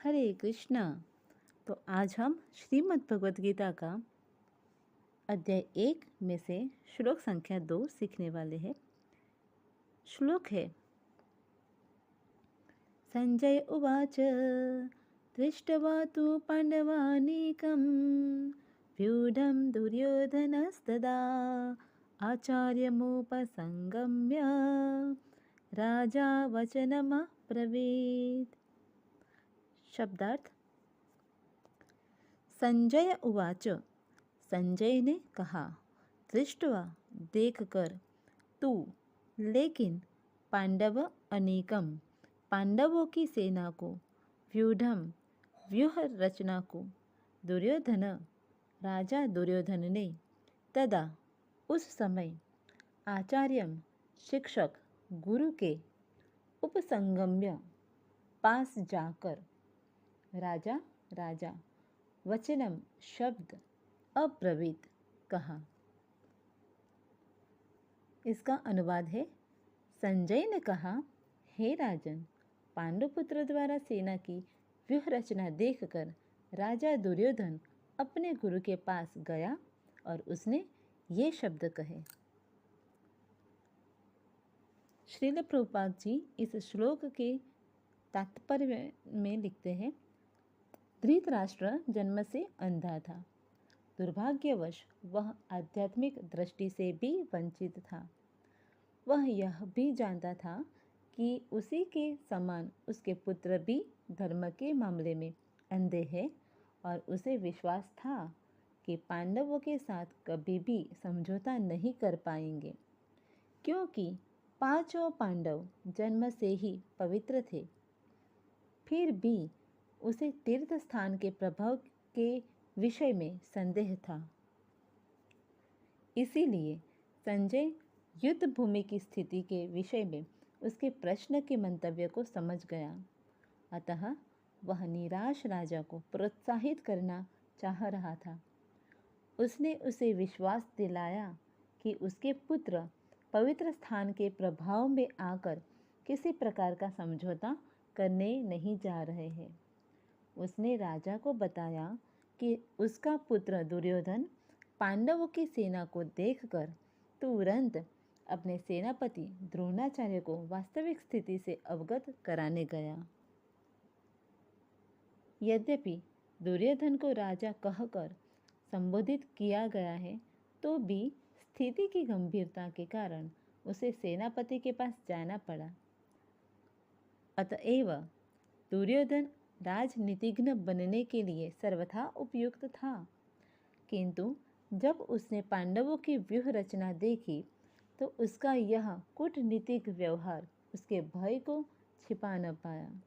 हरे कृष्णा। तो आज हम श्रीमद् भगवद गीता का अध्याय 1 में से श्लोक संख्या 2 सीखने वाले हैं। श्लोक है, संजय उवाच दृष्ट्वा तु पाण्डवानीकं व्यूढं दुर्योधनस्तदा आचार्यमुपसंगम्य राजा वचनमब्रवीत्। शब्दार्थ। संजय उवाच, संजय ने कहा, दृष्ट्वा देखकर, तू लेकिन, पांडव अनेकम पांडवों की सेना को, व्यूढ़म व्यूह रचना को, दुर्योधन राजा दुर्योधन ने, तदा उस समय, आचार्यम शिक्षक गुरु के, उपसंगम्य पास जाकर, राजा राजा वचनम शब्द अब्रवीत कहा। इसका अनुवाद है, संजय ने कहा, हे राजन, पांडुपुत्र द्वारा सेना की व्यूह रचना देखकर राजा दुर्योधन अपने गुरु के पास गया और उसने ये शब्द कहे। श्रील प्रभुपाद जी इस श्लोक के तात्पर्य में लिखते हैं, धृतराष्ट्र जन्म से अंधा था। दुर्भाग्यवश वह आध्यात्मिक दृष्टि से भी वंचित था। वह यह भी जानता था कि उसी के समान उसके पुत्र भी धर्म के मामले में अंधे हैं और उसे विश्वास था कि पांडवों के साथ कभी भी समझौता नहीं कर पाएंगे, क्योंकि पांचों पांडव जन्म से ही पवित्र थे। फिर भी उसे तीर्थ स्थान के प्रभाव के विषय में संदेह था। इसीलिए संजय युद्ध भूमि की स्थिति के विषय में उसके प्रश्न के मंतव्य को समझ गया। अतः वह निराश राजा को प्रोत्साहित करना चाह रहा था। उसने उसे विश्वास दिलाया कि उसके पुत्र पवित्र स्थान के प्रभाव में आकर किसी प्रकार का समझौता करने नहीं जा रहे हैं। उसने राजा को बताया कि उसका पुत्र दुर्योधन पांडवों की सेना को देखकर तुरंत अपने सेनापति द्रोणाचार्य को वास्तविक स्थिति से अवगत कराने गया। यद्यपि दुर्योधन को राजा कहकर संबोधित किया गया है, तो भी स्थिति की गंभीरता के कारण उसे सेनापति के पास जाना पड़ा। अतएव दुर्योधन राजनीतिज्ञ बनने के लिए सर्वथा उपयुक्त था, किंतु जब उसने पांडवों की व्यूह रचना देखी तो उसका यह कूटनीतिक व्यवहार उसके भय को छिपा न पाया।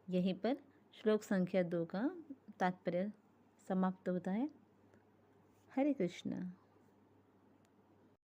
यहीं पर श्लोक संख्या 2 का तात्पर्य समाप्त होता है। हरे कृष्ण।